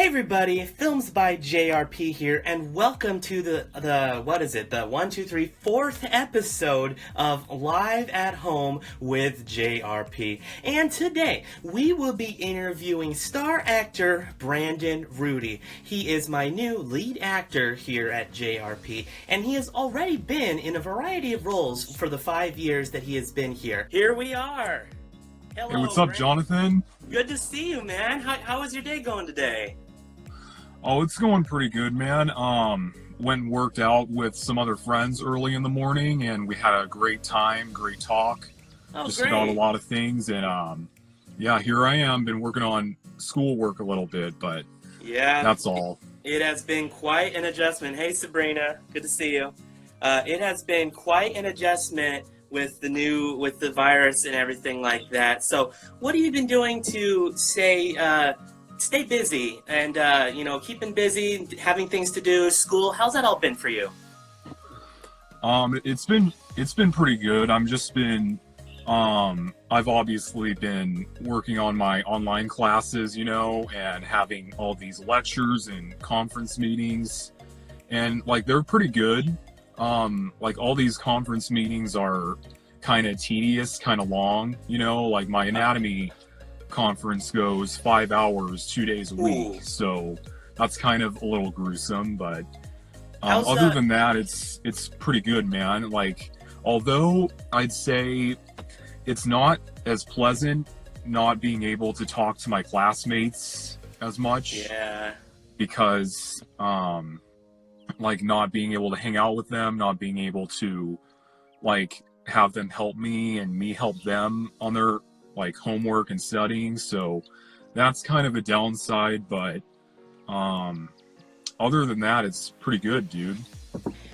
Hey everybody, Films by JRP here, and welcome to the fourth episode of Live at Home with JRP. And today, we will be interviewing Star Actor Brandon Rudy. He is my new lead actor here at JRP, and he has already been in a variety of roles for the 5 years that he has been here. Here we are! Hello, hey, what's up, Brandon. Jonathan? Good to see you, man. How is your day going today? Oh, it's going pretty good, man. Went and worked out with some other friends early in the morning, and we had a great time, great talk. Just Great. about a lot of things, and yeah, here I am. Been working on schoolwork a little bit, but yeah, that's all. It has been quite an adjustment. Hey, Sabrina, good to see you. It has been quite an adjustment with the virus and everything like that. So, what have you been doing to stay busy and keeping busy, having things to do, school? How's that all been for you? It's been pretty good. I've obviously been working on my online classes, and having all these lectures and conference meetings, and they're pretty good. All these conference meetings are kind of tedious, kind of long, like my anatomy conference goes 5 hours, 2 days a week. Ooh. So that's kind of a little gruesome, but How's than that, it's pretty good, man. Although I'd say it's not as pleasant not being able to talk to my classmates as much. Yeah. Because not being able to hang out with them, not being able to have them help me and me help them on their homework and studying. So that's kind of a downside, but other than that, it's pretty good, dude.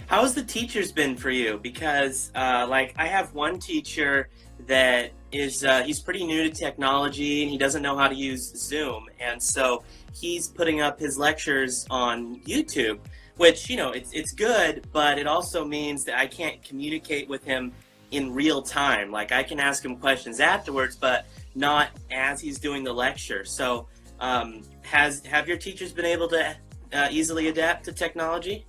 How's the teachers been for you? Because I have one teacher that is he's pretty new to technology, and he doesn't know how to use Zoom, and so he's putting up his lectures on YouTube, which it's good, but it also means that I can't communicate with him in real time. I can ask him questions afterwards, but not as he's doing the lecture. So have your teachers been able to easily adapt to technology?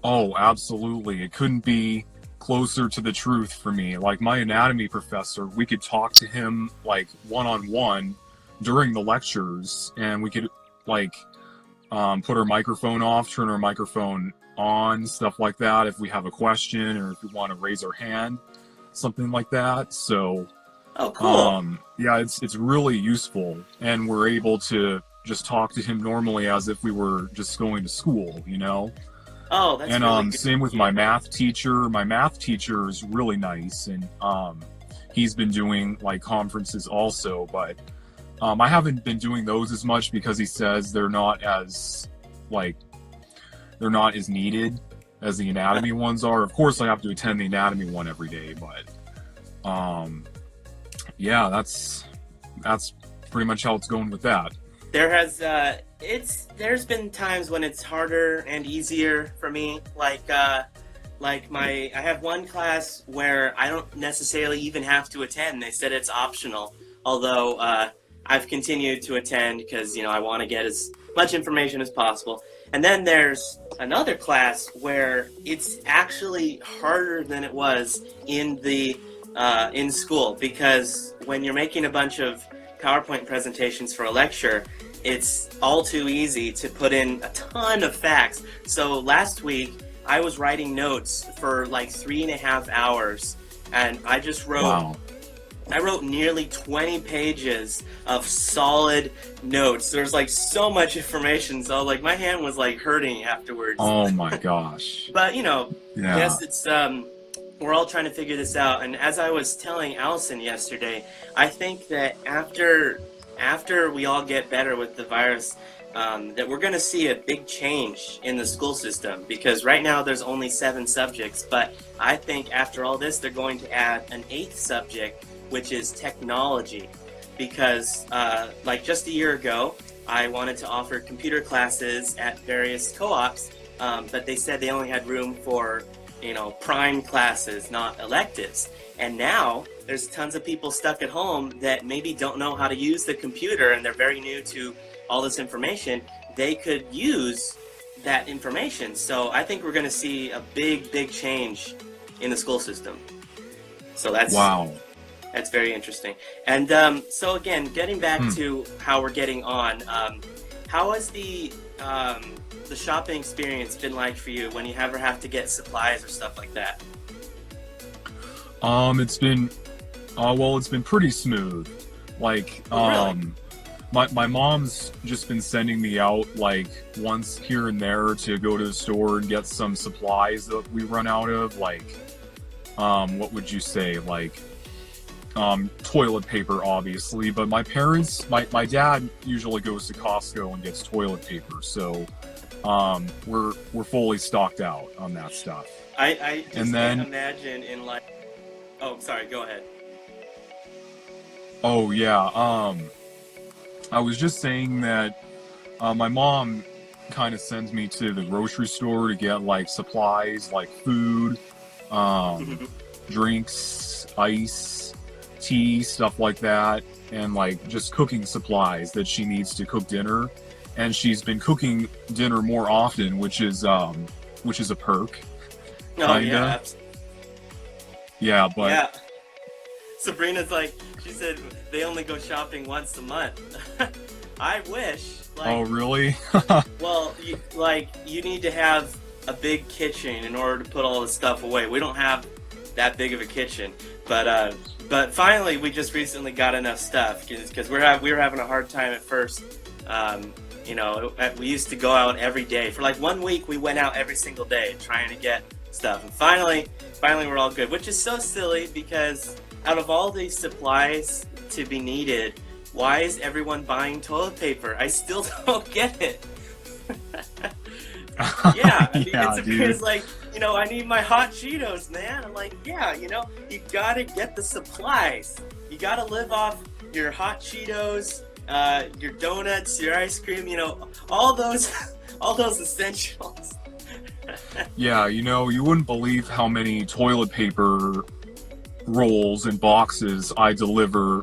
Oh, absolutely. It couldn't be closer to the truth for me. My anatomy professor, we could talk to him one-on-one during the lectures, and we could put our microphone off, turn our microphone on, stuff like that, if we have a question or if we want to raise our hand, something like that. So oh, cool. Yeah, it's really useful, and we're able to just talk to him normally as if we were just going to school, Oh, that's and really good. same with my math teacher. My math teacher is really nice, and he's been doing conferences also, but I haven't been doing those as much because he says they're not as needed as the anatomy ones are. Of course, I have to attend the anatomy one every day, but yeah, that's pretty much how it's going with that. There's been times when it's harder and easier for me. I have one class where I don't necessarily even have to attend. They said it's optional, although I've continued to attend because I want to get as much information as possible. And then there's another class where it's actually harder than it was in school, because when you're making a bunch of PowerPoint presentations for a lecture, it's all too easy to put in a ton of facts. So last week, I was writing notes for 3.5 hours, and I just wrote... Wow. I wrote nearly 20 pages of solid notes. There's so much information, so my hand was hurting afterwards. Oh my gosh. But Yeah. yes, it's we're all trying to figure this out. And as I was telling Allison yesterday, I think that after we all get better with the virus, that we're going to see a big change in the school system, because right now there's only 7 subjects, but I think after all this they're going to add an 8th subject, which is technology, because just a year ago I wanted to offer computer classes at various co-ops, but they said they only had room for prime classes, not electives. And now there's tons of people stuck at home that maybe don't know how to use the computer, and they're very new to all this information, they could use that information. So I think we're going to see a big change in the school system. So that's Wow. That's very interesting. And so again, getting back to how we're getting on, how has the shopping experience been like for you when you ever have to get supplies or stuff like that? It's been it's been pretty smooth. Like Really? my mom's just been sending me out like once here and there to go to the store and get some supplies that we run out of, like what would you say, like toilet paper, obviously, but my parents, my dad usually goes to Costco and gets toilet paper, so we're fully stocked out on that stuff. I just And then- can't imagine in like, oh, sorry, go ahead. Oh yeah, I was just saying that my mom kind of sends me to the grocery store to get like supplies, like food, drinks, ice, tea, stuff like that, and like just cooking supplies that she needs to cook dinner. And she's been cooking dinner more often, which is a perk. Oh, Kinda. yeah. Yeah, but Yeah. Sabrina's like, she said they only go shopping once a month. I wish. Like, oh really? well, you need to have a big kitchen in order to put all the stuff away. We don't have that big of a kitchen, but finally we just recently got enough stuff because we were having a hard time at first. You know, we used to go out every day for like 1 week. We went out every single day trying to get stuff, and finally we're all good, which is so silly because out of all these supplies to be needed, why is everyone buying toilet paper? I still don't get it. Yeah, I mean, Yeah, it's like, you know, I need my hot Cheetos, man. I'm like, yeah, you know, you gotta get the supplies. You gotta live off your hot Cheetos, your donuts, your ice cream, you know, all those essentials. Yeah, you know, you wouldn't believe how many toilet paper rolls and boxes I deliver,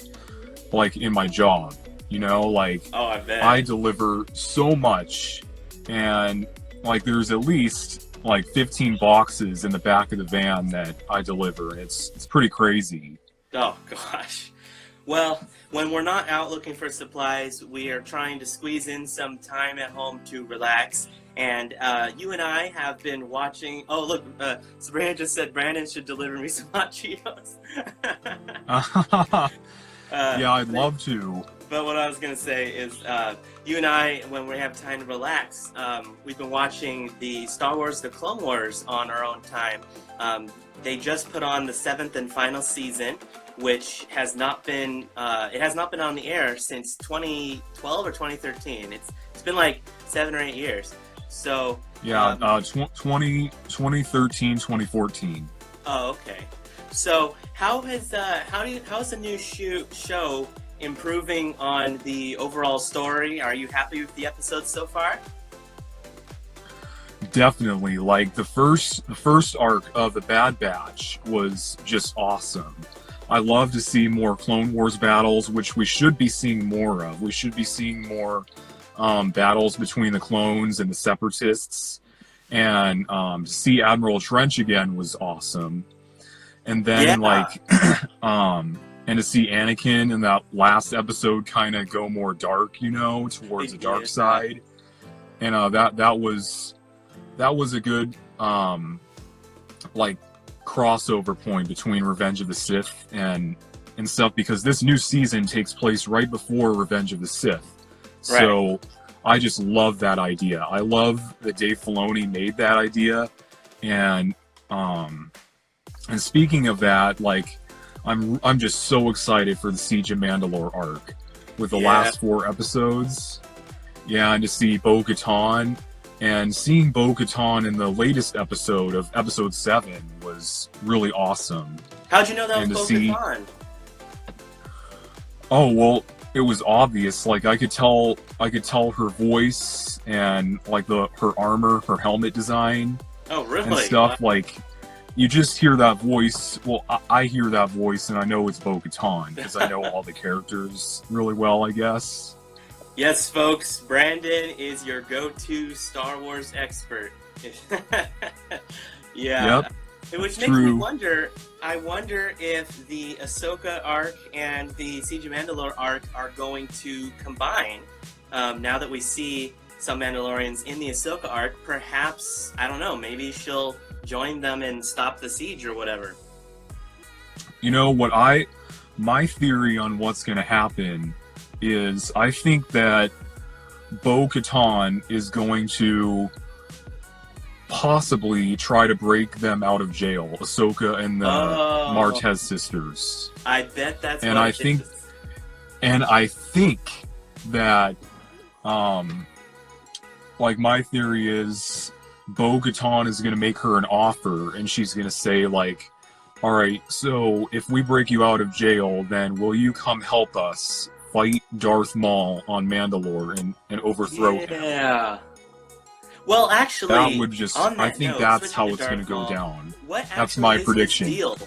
like, in my job. You know, like, Oh, I bet. I deliver so much, and, like, there's at least, like, 15 boxes in the back of the van that I deliver, and it's pretty crazy. Oh, gosh. Well, when we're not out looking for supplies, we are trying to squeeze in some time at home to relax. And you and I have been watching. Oh, look, Sabrina just said Brandon should deliver me some hot Cheetos. Yeah, I'd love to. But what I was going to say is you and I, when we have time to relax, we've been watching the Star Wars The Clone Wars on our own time. They just put on the 7th and final season, which has not been on the air since 2012 or 2013. It's been like 7 or 8 years. So Yeah, 2013, 2014. Oh, okay. So how's the new show improving on the overall story? Are you happy with the episodes so far? Definitely. Like the first arc of the Bad Batch was just awesome. I love to see more Clone Wars battles, which we should be seeing more of. We should be seeing more battles between the clones and the separatists, and to see Admiral Trench again was awesome. And then and to see Anakin in that last episode kind of go more dark, you know, towards the dark side, and that was a good like crossover point between Revenge of the Sith and stuff, because this new season takes place right before Revenge of the Sith. Right. So I just love that idea. I love that Dave Filoni made that idea. And speaking of that, like I'm just so excited for the Siege of Mandalore arc with the last 4 episodes. Yeah, and to see Bo-Katan, and seeing Bo-Katan in the latest episode of episode 7 was really awesome. How'd you know that And was to see- Bo-Katan? Oh, well, it was obvious. Like I could tell her voice and like her armor, her helmet design Oh, really? and stuff. Like you just hear that voice. Well, I hear that voice and I know it's Bo-Katan because I know all the characters really well, I guess. Yes, folks, Brandon is your go-to Star Wars expert. Yeah, Yep, which makes me true. wonder. I wonder if the Ahsoka arc and the Siege of Mandalore arc are going to combine. Now that we see some Mandalorians in the Ahsoka arc, perhaps, I don't know, maybe she'll join them and stop the siege or whatever. You know my theory on what's going to happen is I think that Bo-Katan is going to possibly try to break them out of jail, Ahsoka and the Oh, Martez sisters. I bet that's And what I it think is. that um like my theory is Bo-Katan is going to make her an offer and she's going to say like, all right, so if we break you out of jail, then will you come help us fight Darth Maul on Mandalore and overthrow him? Yeah. Well, That actually, would just, on I that think note, that's switching how to it's going to Darth go Maul, down. what That's actually my is his prediction. deal?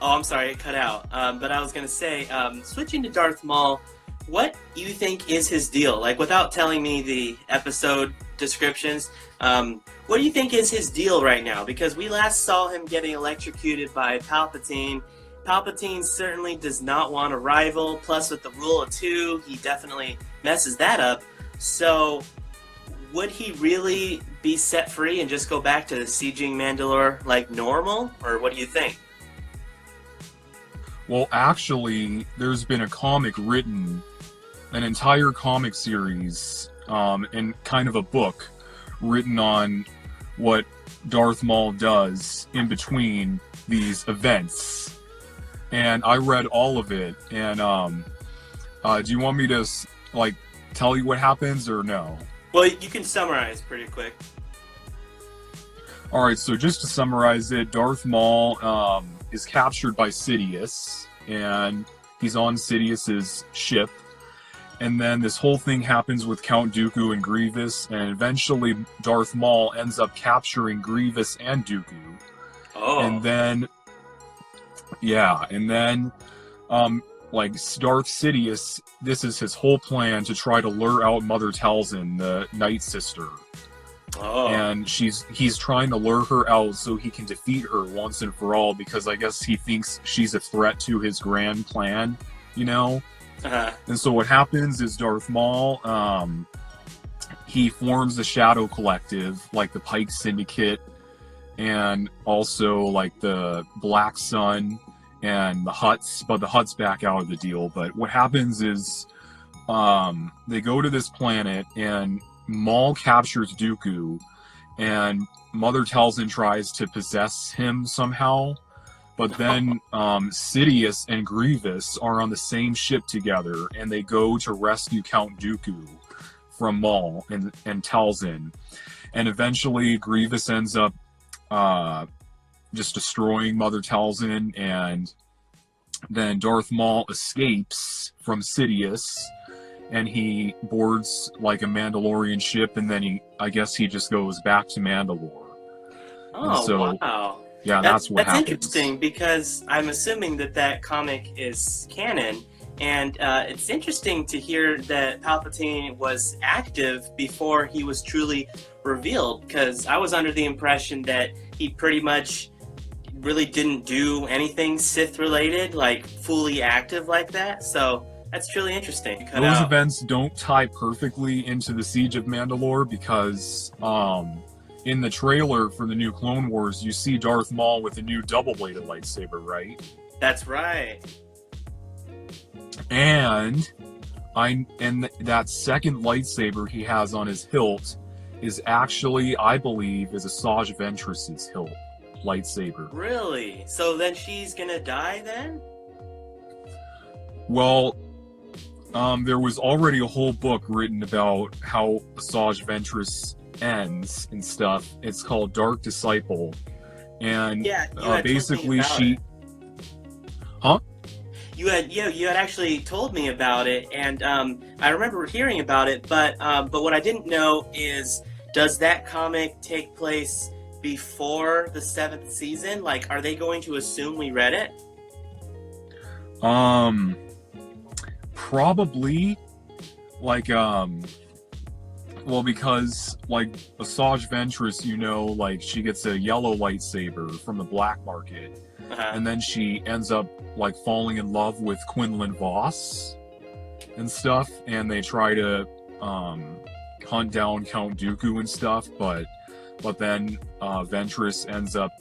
Oh, I'm sorry, it cut out. But I was going to say, switching to Darth Maul, what do you think is his deal? Like, without telling me the episode descriptions, what do you think is his deal right now? Because we last saw him getting electrocuted by Palpatine. Palpatine certainly does not want a rival. Plus, with the rule of two, he definitely messes that up. So, would he really be set free and just go back to sieging Mandalore like normal? Or what do you think? Well, actually, there's been a comic written, an entire comic series, and kind of a book written on what Darth Maul does in between these events. And I read all of it. And do you want me to like tell you what happens or no? Well, you can summarize pretty quick. All right, so just to summarize it, Darth Maul is captured by Sidious, and he's on Sidious's ship. And then this whole thing happens with Count Dooku and Grievous, and eventually Darth Maul ends up capturing Grievous and Dooku. And Oh. then, yeah, and then, like Darth Sidious, this is his whole plan to try to lure out Mother Talzin, the Night Sister. Oh. And he's trying to lure her out so he can defeat her once and for all, because I guess he thinks she's a threat to his grand plan, you know? Uh-huh. And so what happens is Darth Maul, he forms the Shadow Collective, like the Pike Syndicate, and also like the Black Sun and the Hutts, but the Hutts back out of the deal. But what happens is they go to this planet and Maul captures Dooku, and Mother Talzin tries to possess him somehow. But then Sidious and Grievous are on the same ship together, and they go to rescue Count Dooku from Maul and Talzin. And eventually Grievous ends up just destroying Mother Talzin, and then Darth Maul escapes from Sidious, and he boards like a Mandalorian ship, and then I guess he just goes back to Mandalore. Oh, So, wow. yeah, that's what happens. Interesting because I'm assuming that comic is canon, and it's interesting to hear that Palpatine was active before he was truly revealed, because I was under the impression that he pretty much really didn't do anything Sith related, like fully active like that. So that's truly interesting. Those events don't tie perfectly into the Siege of Mandalore because in the trailer for the new Clone Wars, you see Darth Maul with a new double-bladed lightsaber, right? That's right. And that second lightsaber he has on his hilt is actually, I believe, is Asajj Ventress's hilt lightsaber. Really? So then she's gonna die then? Well, there was already a whole book written about how Asajj Ventress ends and stuff. It's called Dark Disciple, and basically she. Huh? You had actually told me about it, and I remember hearing about it. But what I didn't know is, does that comic take place before the 7th season? Like, are they going to assume we read it? Probably. like well, because like Asajj Ventress, you know, like she gets a yellow lightsaber from the black market, and then she ends up like falling in love with Quinlan Voss and stuff, and they try to hunt down Count Dooku and stuff, but then Ventress ends up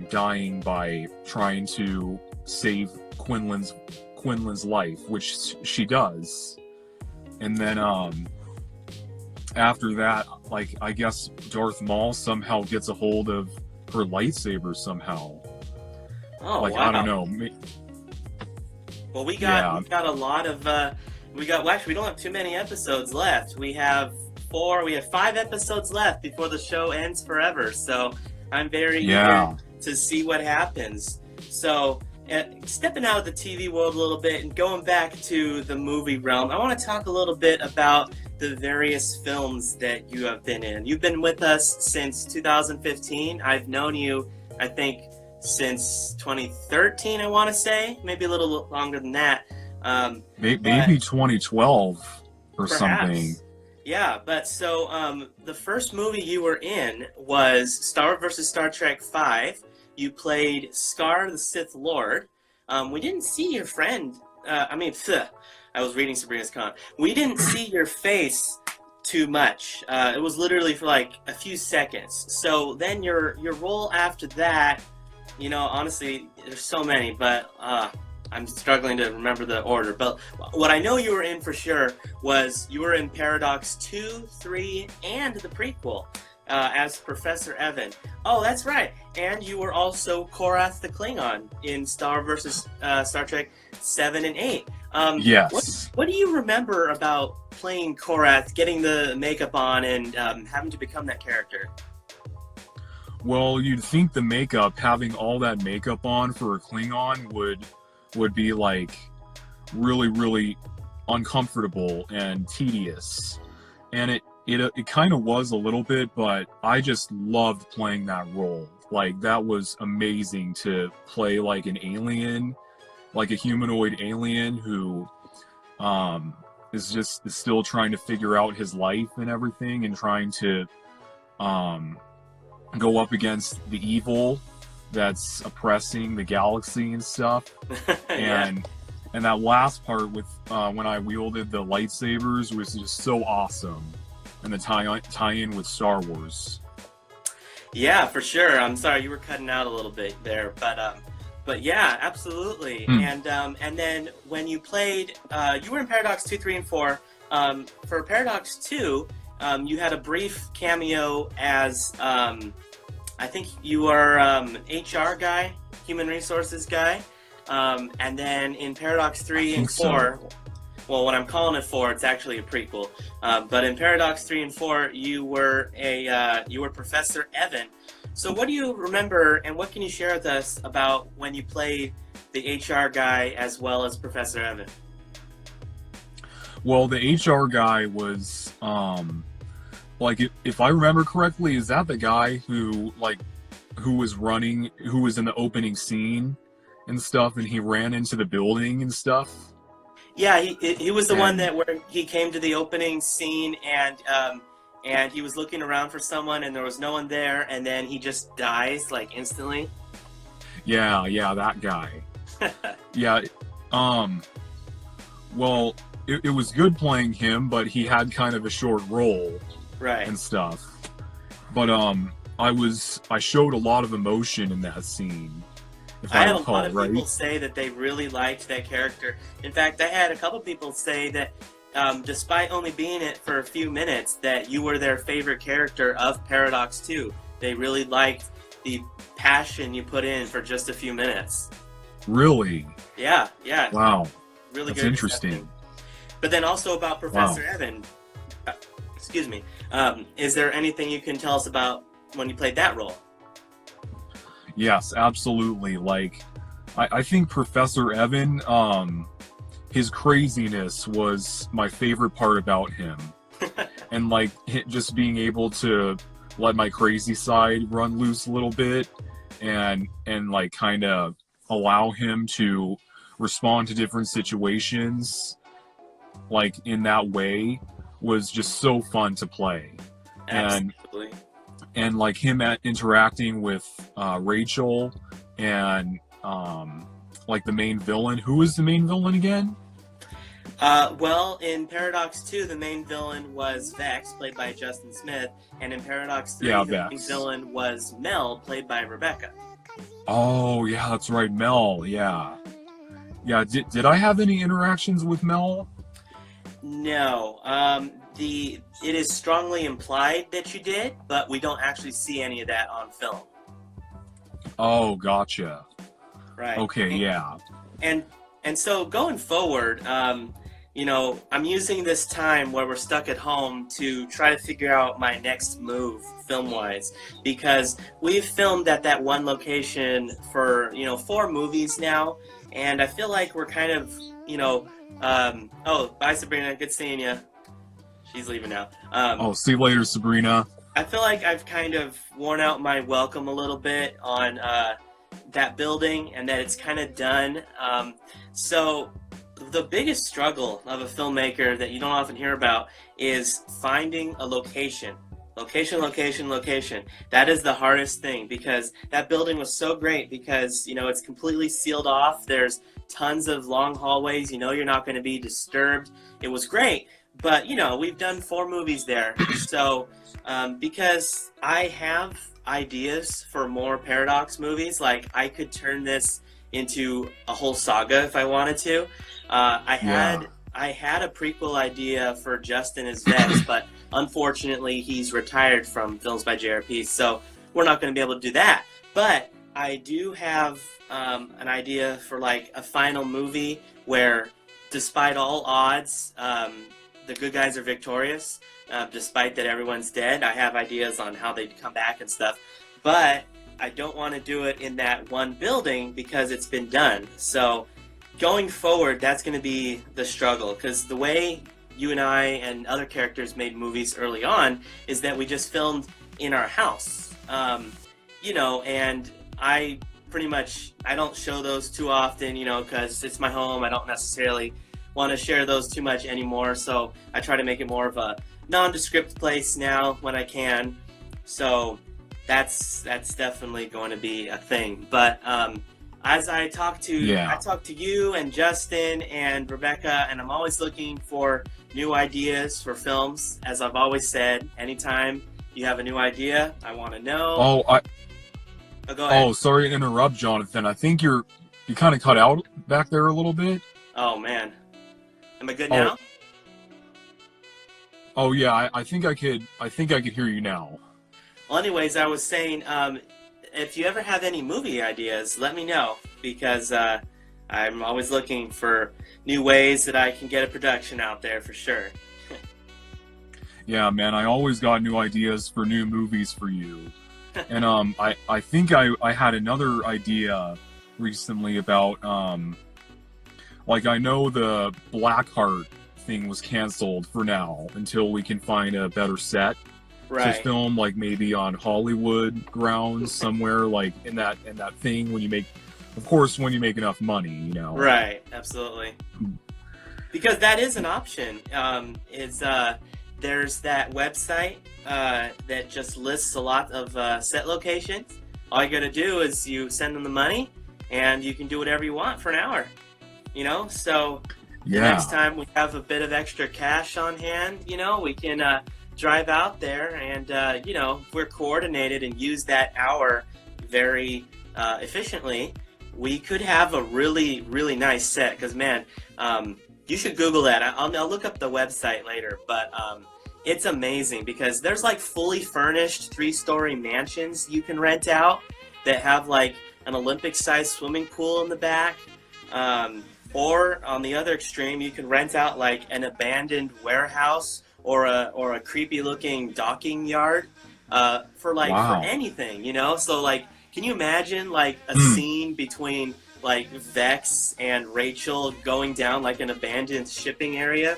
dying by trying to save Quinlan's life, which she does. And then after that, like, I guess Darth Maul somehow gets a hold of her lightsaber somehow. Oh, like, wow. I don't know. Well, we got a lot of well, actually, we don't have too many episodes left. We have 5 episodes left before the show ends forever. So I'm very eager to see what happens. So stepping out of the TV world a little bit and going back to the movie realm, I want to talk a little bit about the various films that you have been in. You've been with us since 2015. I've known you, I think, since 2013, I want to say. Maybe a little longer than that. Maybe 2012 or perhaps something. Yeah, but so the first movie you were in was Star Wars vs. Star Trek V. You played Scar the Sith Lord. We didn't see your friend. I was reading Sabrina's Con. We didn't see your face too much. It was literally for like a few seconds. So then your role after that, you know, honestly, there's so many, but I'm struggling to remember the order. But what I know you were in for sure was you were in Paradox 2, 3, and the prequel as Professor Evan. Oh, that's right. And you were also Korath the Klingon in Star vs. Star Trek 7 and 8. Yes. What do you remember about playing Korath, getting the makeup on, and having to become that character? Well, you'd think the makeup, having all that makeup on for a Klingon would be like really, really uncomfortable and tedious. And it kind of was a little bit, but I just loved playing that role. Like, that was amazing to play like an alien, like a humanoid alien who is still trying to figure out his life and everything, and trying to go up against the evil that's oppressing the galaxy and stuff. And that last part with when I wielded the lightsabers was just so awesome. And the tie-in with Star Wars. Yeah, for sure. I'm sorry, you were cutting out a little bit there, but yeah, absolutely. And then when you played, you were in Paradox 2, 3, and 4. For Paradox 2, you had a brief cameo as I think you are HR guy, human resources guy. And then in Paradox 3 and 4, well, when I'm calling it 4, it's actually a prequel. But in Paradox 3 and 4, you were Professor Evan. So what do you remember, and what can you share with us about when you played the HR guy as well as Professor Evan? Well, the HR guy was, like, if I remember correctly, is that the guy who was in the opening scene and stuff, and he ran into the building and stuff? Yeah, he was the one where he came to the opening scene and he was looking around for someone and there was no one there, and then he just dies like instantly. Yeah, that guy. Yeah, well, it was good playing him, but he had kind of a short role, right, and stuff. But I showed a lot of emotion in that scene. I had a lot of people say that they really liked that character. In fact, I had a couple people say that despite only being in it for a few minutes, that you were their favorite character of Paradox 2. They really liked the passion you put in for just a few minutes. Really? Yeah. Wow. Really That's good. Interesting. But then also about Professor Evan, excuse me, is there anything you can tell us about when you played that role? Yes, absolutely. Like, I think Professor Evan, his craziness was my favorite part about him. And like, just being able to let my crazy side run loose a little bit and like kind of allow him to respond to different situations like in that way was just so fun to play. Absolutely. And like him interacting with Rachel and like the main villain. Who was the main villain again? Well, in Paradox 2, the main villain was Vex, played by Justin Smith, and in Paradox 3, Yeah, the main Vex. villain was Mel, played by Rebecca. Oh yeah, that's right, Mel. Yeah. Did I have any interactions with Mel? No. It is strongly implied that you did, but we don't actually see any of that on film. Oh, gotcha. Right. Okay, yeah. And so going forward, you know, I'm using this time where we're stuck at home to try to figure out my next move film-wise, because we've filmed at that one location for, you know, 4 movies now, and I feel like we're kind of, you know, oh, bye Sabrina, good seeing you. She's leaving now. Oh, see you later, Sabrina. I feel like I've kind of worn out my welcome a little bit on that building, and that it's kind of done. So the biggest struggle of a filmmaker that you don't often hear about is finding a location. Location. That is the hardest thing, because that building was so great because, you know, it's completely sealed off. There's tons of long hallways. You know you're not going to be disturbed. It was great. But, you know, we've done 4 movies there. So because I have ideas for more Paradox movies, like I could turn this into a whole saga if I wanted to. I had a prequel idea for Justin as Vex, but unfortunately he's retired from Films by JRP, so we're not going to be able to do that. But I do have an idea for like a final movie where, despite all odds, the good guys are victorious. Despite that everyone's dead, I have ideas on how they'd come back and stuff. But I don't want to do it in that one building because it's been done. So going forward, that's going to be the struggle, because the way you and I and other characters made movies early on is that we just filmed in our house. You know, and I don't show those too often, you know, because it's my home. I don't necessarily want to share those too much anymore, so I try to make it more of a nondescript place now when I can. So that's definitely going to be a thing. But as I talk to you and Justin and Rebecca, and I'm always looking for new ideas for films. As I've always said, anytime you have a new idea, I want to know. Go ahead. Oh, sorry to interrupt, Jonathan. I think you kind of cut out back there a little bit. Oh man, am I good now? Oh yeah, I think I could hear you now. Well, anyways, I was saying, if you ever have any movie ideas, let me know, because I'm always looking for new ways that I can get a production out there for sure. Yeah, man, I always got new ideas for new movies for you. And I think I had another idea recently about like, I know the Blackheart thing was canceled for now until we can find a better set. Right. To film, like maybe on Hollywood grounds somewhere, like in that thing when you make enough money, you know. Right, absolutely. Because that is an option. There's that website that just lists a lot of set locations. All you gotta do is you send them the money, and you can do whatever you want for an hour. You know, so the next time we have a bit of extra cash on hand, you know, we can drive out there and, you know, if we're coordinated and use that hour very efficiently, we could have a really, really nice set. Because, man, you should Google that. I'll look up the website later, but it's amazing because there's like fully furnished 3-story mansions you can rent out that have like an Olympic-sized swimming pool in the back. Or on the other extreme, you can rent out like an abandoned warehouse or a creepy looking docking yard for anything, you know? So like, can you imagine like a scene between like Vex and Rachel going down like an abandoned shipping area?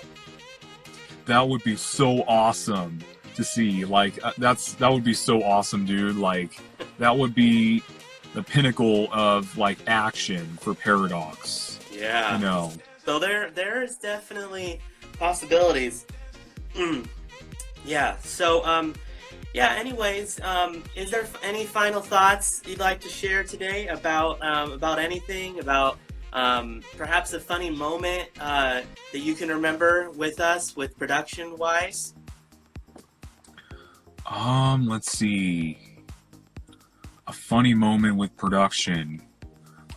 That would be so awesome to see. Like that would be so awesome, dude. Like that would be the pinnacle of like action for Paradox. Yeah. You know. So there's definitely possibilities. Yeah. So yeah. Anyways, is there any final thoughts you'd like to share today about anything, about perhaps a funny moment that you can remember with us, with production wise? Let's see. A funny moment with production.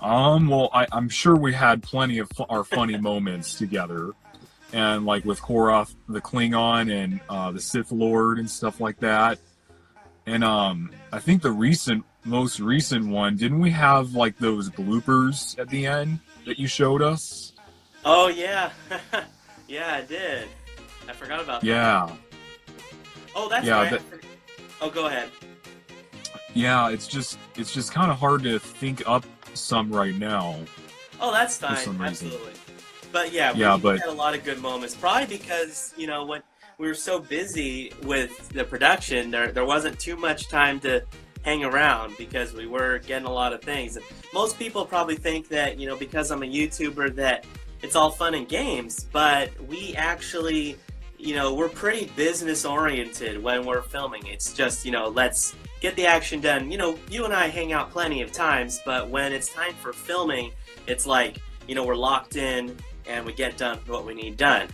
Well, I'm sure we had plenty of our funny moments together, and like with Korath the Klingon and the Sith Lord and stuff like that. And I think the most recent one, didn't we have like those bloopers at the end that you showed us? Oh yeah, yeah, I did. I forgot about that. Yeah, Oh, that's yeah, right. Oh, go ahead. yeah. It's just kind of hard to think up some right now Oh, that's for fine. some reason. Absolutely. But yeah, Yeah, we but had a lot of good moments. Probably because, when we were so busy with the production, there wasn't too much time to hang around because we were getting a lot of things. And most people probably think that, because I'm a YouTuber, that it's all fun and games. But we actually, we're pretty business oriented when we're filming. It's just, let's get the action done. You and I hang out plenty of times, but when it's time for filming, it's like, we're locked in and we get done what we need done.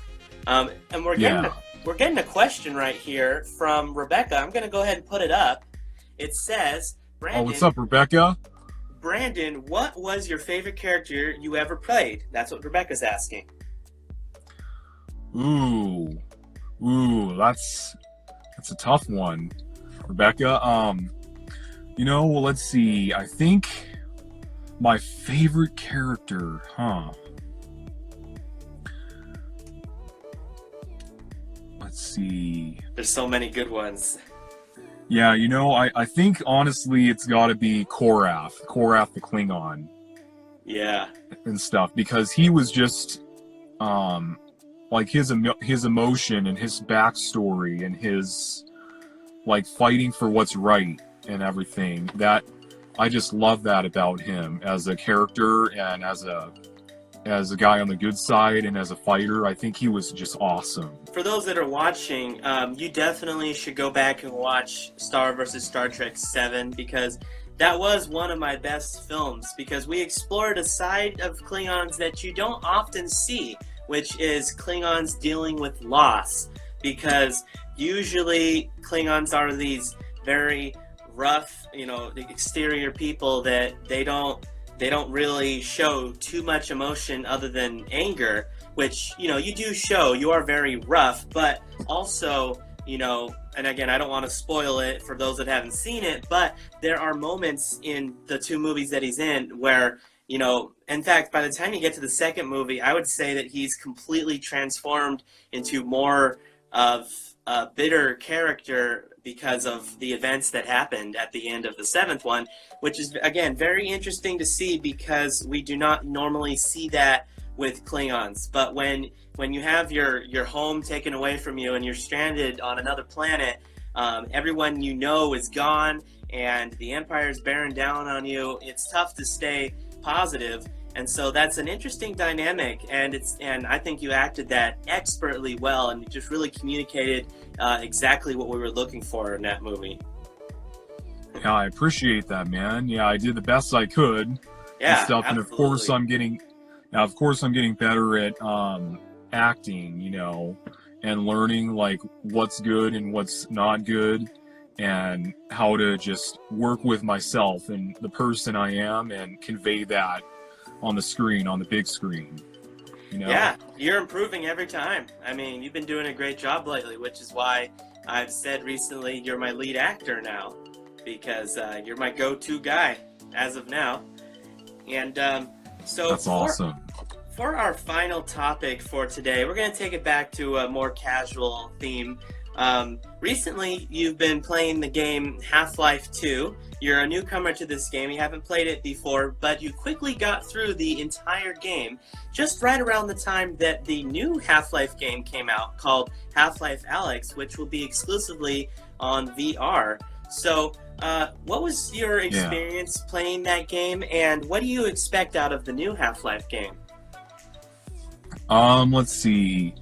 And we're getting a question right here from Rebecca. I'm going to go ahead and put it up. It says, Brandon, oh, what's up, Rebecca? Brandon, what was your favorite character you ever played? That's what Rebecca's asking. Ooh, that's a tough one, Rebecca. Well, let's see. I think my favorite character, Let's see. There's so many good ones. Yeah, I think honestly it's got to be Korath the Klingon. Yeah. And stuff, because he was just like his emotion and his backstory and his like fighting for what's right and everything. That I just love that about him as a character and as a guy on the good side and as a fighter. I think he was just awesome. For those that are watching, you definitely should go back and watch Star vs. Star Trek 7 because that was one of my best films because we explored a side of Klingons that you don't often see, which is Klingons dealing with loss. Because usually Klingons are these very rough, exterior people that they don't really show too much emotion other than anger, which, you do show. You are very rough, but also, and again, I don't want to spoil it for those that haven't seen it, but there are moments in the two movies that he's in where, in fact, by the time you get to the second movie, I would say that he's completely transformed into more of a bitter character because of the events that happened at the end of the seventh one, which is, again, very interesting to see because we do not normally see that with Klingons. But when you have your home taken away from you and you're stranded on another planet, everyone is gone and the Empire is bearing down on you, it's tough to stay positive. And so that's an interesting dynamic, and I think you acted that expertly well, and you just really communicated exactly what we were looking for in that movie. Yeah, I appreciate that, man. Yeah, I did the best I could. Yeah, and stuff, absolutely. And of course I'm getting better at acting, and learning like what's good and what's not good, and how to just work with myself and the person I am and convey that on the screen, on the big screen. Yeah, you're improving every time. I mean, you've been doing a great job lately, which is why I've said recently you're my lead actor now, because you're my go-to guy as of now. And so that's awesome. For our final topic for today, we're going to take it back to a more casual theme. Recently, you've been playing the game Half-Life 2. You're a newcomer to this game. You haven't played it before, but you quickly got through the entire game just right around the time that the new Half-Life game came out called Half-Life Alyx, which will be exclusively on VR. So, what was your experience playing that game, and what do you expect out of the new Half-Life game? Let's see.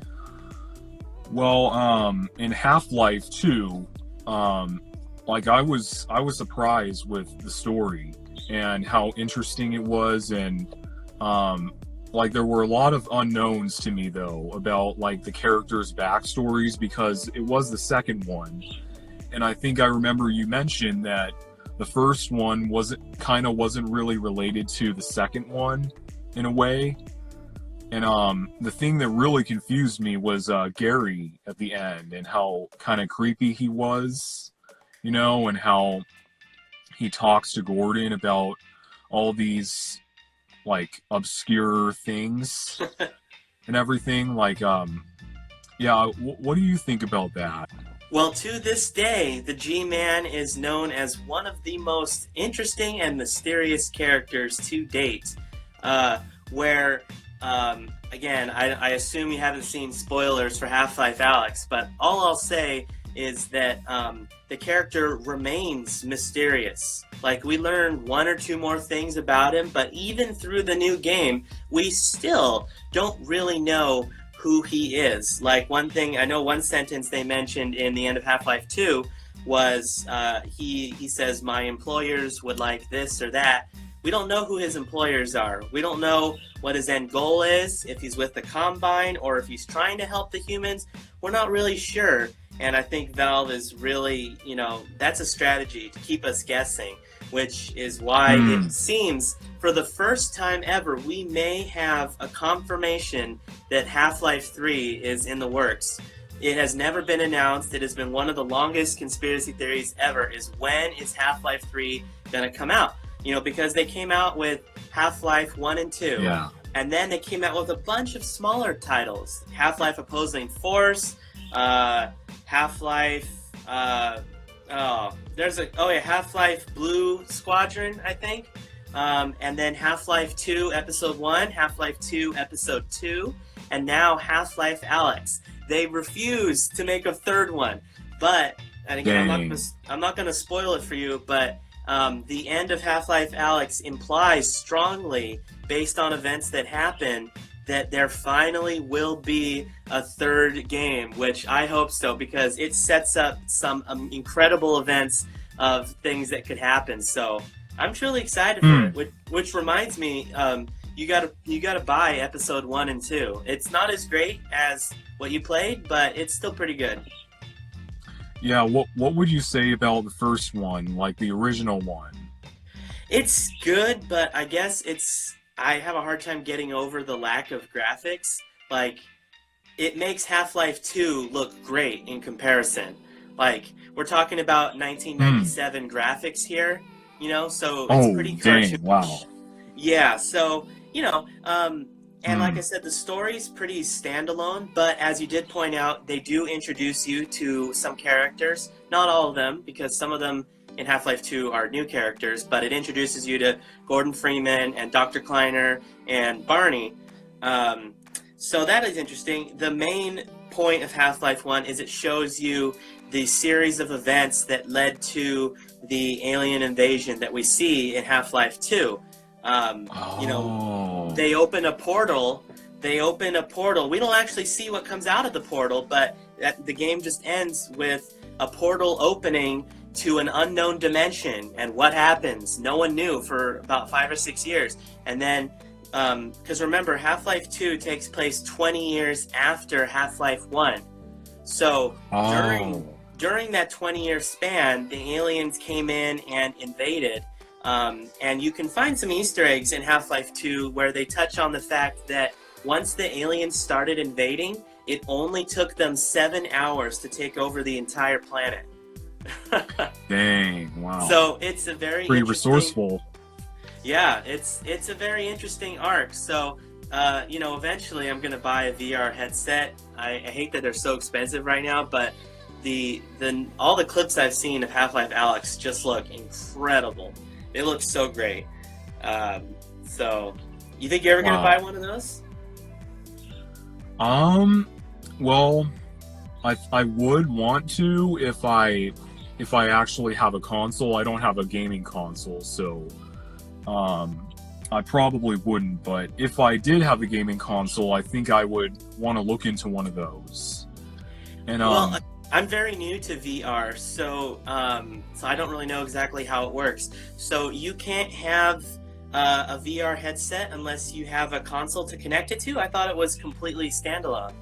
Well, in Half-Life 2, like I was surprised with the story and how interesting it was, and like there were a lot of unknowns to me though about like the characters' backstories, because it was the second one, and I think I remember you mentioned that the first one wasn't really related to the second one in a way. And the thing that really confused me was Gary at the end, and how kind of creepy he was, you know, and how he talks to Gordon about all these like obscure things and everything. Like, yeah, what do you think about that? Well, to this day, the G-Man is known as one of the most interesting and mysterious characters to date. Where, again, I assume you haven't seen spoilers for Half-Life Alyx, but all I'll say is that the character remains mysterious. Like, we learn one or two more things about him, but even through the new game, we still don't really know who he is. Like, one thing, I know one sentence they mentioned in the end of Half-Life 2 was he says, my employers would like this or that. We don't know who his employers are. We don't know what his end goal is, if he's with the Combine or if he's trying to help the humans. We're not really sure. And I think Valve is really, you know, that's a strategy to keep us guessing, which is why it seems for the first time ever, we may have a confirmation that Half-Life 3 is in the works. It has never been announced. It has been one of the longest conspiracy theories ever, is when is Half-Life 3 going to come out? You know, because they came out with Half-Life 1 and 2. Yeah. And then they came out with a bunch of smaller titles. Half-Life Opposing Force, Half-Life, Half-Life Blue Squadron, I think. And then Half-Life 2 Episode 1, Half-Life 2 Episode 2, and now Half-Life Alyx. They refuse to make a third one. But, and again, I'm not going to spoil it for you, but the end of Half-Life Alyx implies strongly, based on events that happen, that there finally will be a third game, which I hope so, because it sets up some incredible events of things that could happen. So I'm truly excited for it, which reminds me, you gotta buy Episode 1 and 2. It's not as great as what you played, but it's still pretty good. Yeah, what would you say about the first one, like the original one? It's good, but I guess I have a hard time getting over the lack of graphics. Like, it makes Half-Life 2 look great in comparison. Like, we're talking about 1997 graphics here, you know, so it's pretty cartoonish. Dang, wow. Yeah, so, you know, and like I said, the story's pretty standalone, but as you did point out, they do introduce you to some characters. Not all of them, because some of them in Half-Life 2 are new characters, but it introduces you to Gordon Freeman and Dr. Kleiner and Barney. So that is interesting. The main point of Half-Life 1 is it shows you the series of events that led to the alien invasion that we see in Half-Life 2. You know, they open a portal. We don't actually see what comes out of the portal, but the game just ends with a portal opening to an unknown dimension, and what happens, no one knew for about 5 or 6 years. And then, because remember, Half-Life 2 takes place 20 years after Half-Life 1. So during that 20-year span, the aliens came in and invaded. And you can find some Easter eggs in Half-Life 2 where they touch on the fact that once the aliens started invading, it only took them 7 hours to take over the entire planet. Dang, wow. So it's a pretty resourceful. Yeah, it's a very interesting arc. So, you know, eventually I'm gonna buy a VR headset. I hate that they're so expensive right now, but all the clips I've seen of Half-Life Alyx just look incredible. It looks so great. So, you think you're ever gonna buy one of those? Well, I would want to if I actually have a console. I don't have a gaming console, so I probably wouldn't, but if I did have a gaming console, I think I would want to look into one of those. And Well, I'm very new to VR, so I don't really know exactly how it works. So you can't have a VR headset unless you have a console to connect it to? I thought it was completely standalone.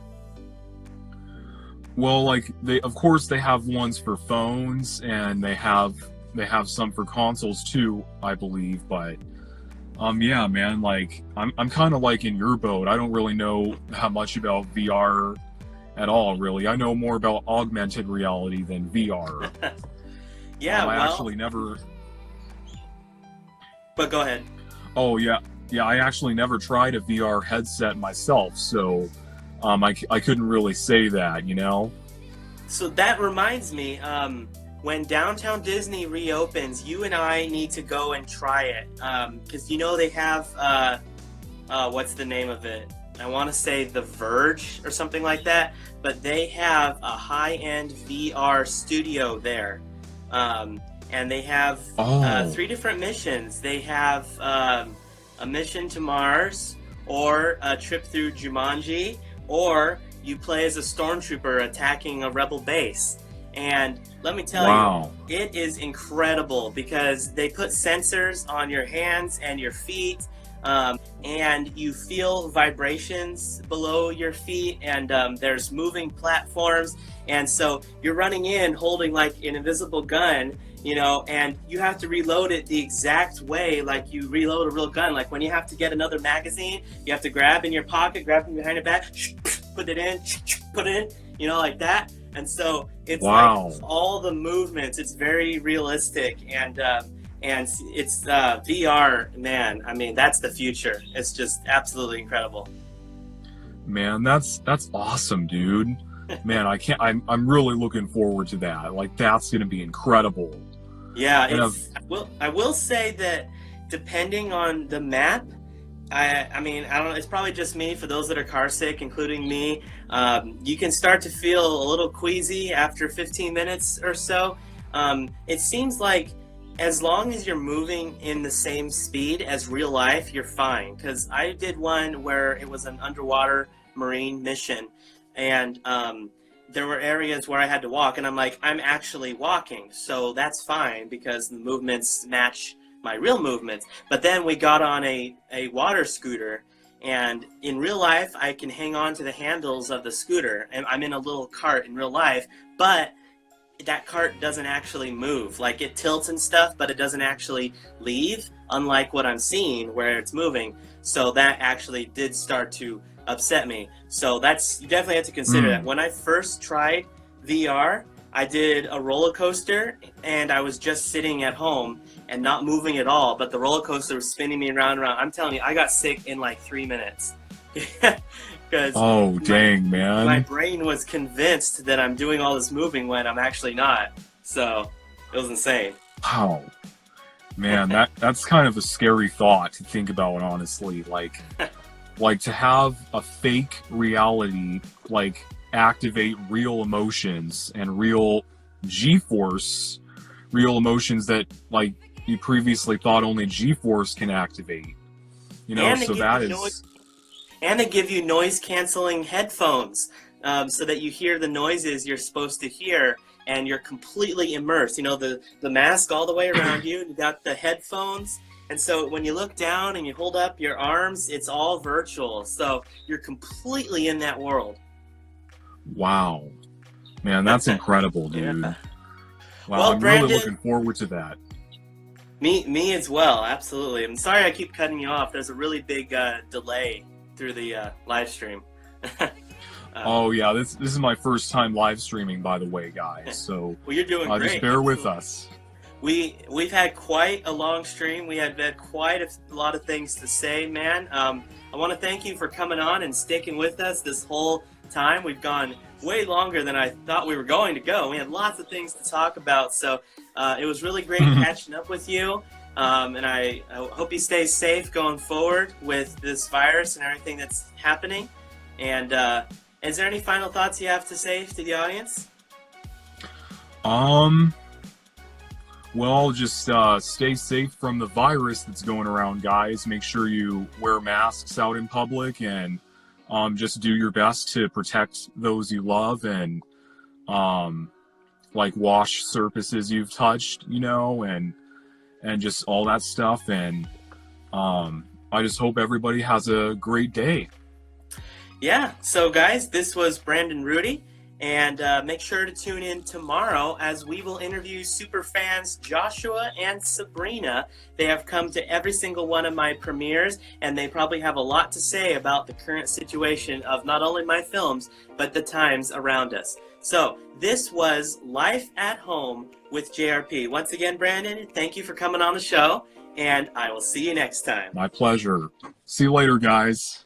well, like of course they have ones for phones, and they have some for consoles too, I believe. But yeah, man, like I'm kind of like in your boat. I don't really know how much about VR at all, really. I know more about augmented reality than VR. Yeah, I well, actually never. but go ahead. Oh yeah, yeah. I actually never tried a VR headset myself, so I couldn't really say that, you know. So that reminds me, when Downtown Disney reopens, you and I need to go and try it. Because you know they have, what's the name of it? I want to say The Verge or something like that. But they have a high-end VR studio there. And they have Oh, 3 different missions. They have a mission to Mars, or a trip through Jumanji, or you play as a stormtrooper attacking a rebel base. And let me tell wow. you, it is incredible because they put sensors on your hands and your feet, and you feel vibrations below your feet, and there's moving platforms. And so you're running in holding like an invisible gun, you know, and you have to reload it the exact way like you reload a real gun. Like when you have to get another magazine, you have to grab in your pocket, grab from behind your back, put it in, put it in, you know, like that. And so it's Wow. like all the movements. It's very realistic, and it's VR, man. I mean, that's the future. It's just absolutely incredible. Man, that's awesome, dude. Man, I can't. I'm really looking forward to that. Like that's gonna be incredible. Yeah, And I will say that depending on the map, I mean, I don't know, it's probably just me. For those that are car sick, including me, you can start to feel a little queasy after 15 minutes or so. It seems like as long as you're moving in the same speed as real life, you're fine. Because I did one where it was an underwater marine mission, and there were areas where I had to walk, and I'm like, I'm actually walking, so that's fine because the movements match my real movements. But then we got on a water scooter, and in real life I can hang on to the handles of the scooter, and I'm in a little cart in real life, but that cart doesn't actually move. Like it tilts and stuff, but it doesn't actually leave, unlike what I'm seeing where it's moving. So that actually did start to upset me. So that's, you definitely have to consider that. When I first tried VR, I did a roller coaster, and I was just sitting at home and not moving at all, but the roller coaster was spinning me around and around. I'm telling you, I got sick in like 3 minutes. Because oh, dang, man. my brain was convinced that I'm doing all this moving when I'm actually not. So it was insane. Wow. Man, that's kind of a scary thought to think about, honestly. Like to have a fake reality like activate real emotions and real G-force, real emotions that like you previously thought only G-force can activate. You know, so that is. And they give you noise canceling headphones, so that you hear the noises you're supposed to hear, and you're completely immersed. You know, the mask all the way around you, and you got the headphones. And so when you look down and you hold up your arms, it's all virtual. So you're completely in that world. Wow. Man, that's incredible, dude. Yeah. Wow, Well, I'm Brandon, really looking forward to that. Me as well, absolutely. I'm sorry I keep cutting you off. There's a really big delay through the live stream. Oh yeah, this is my first time live streaming, by the way, guys. So well, you're doing great. just bear with us. We've had quite a long stream. We had quite a lot of things to say, man. I want to thank you for coming on and sticking with us this whole time. We've gone way longer than I thought we were going to go. We had lots of things to talk about, so it was really great catching up with you. And I hope you stay safe going forward with this virus and everything that's happening. And is there any final thoughts you have to say to the audience? Well, just stay safe from the virus that's going around, guys. Make sure you wear masks out in public, and just do your best to protect those you love, and like wash surfaces you've touched, and just all that stuff. And I just hope everybody has a great day. Yeah, so guys, this was Brandon Rudy, and make sure to tune in tomorrow as we will interview superfans Joshua and Sabrina. They have come to every single one of my premieres, and they probably have a lot to say about the current situation of not only my films, but the times around us. So this was Life at Home with JRP. Once again, Brandon, thank you for coming on the show, and I will see you next time. My pleasure. See you later, guys.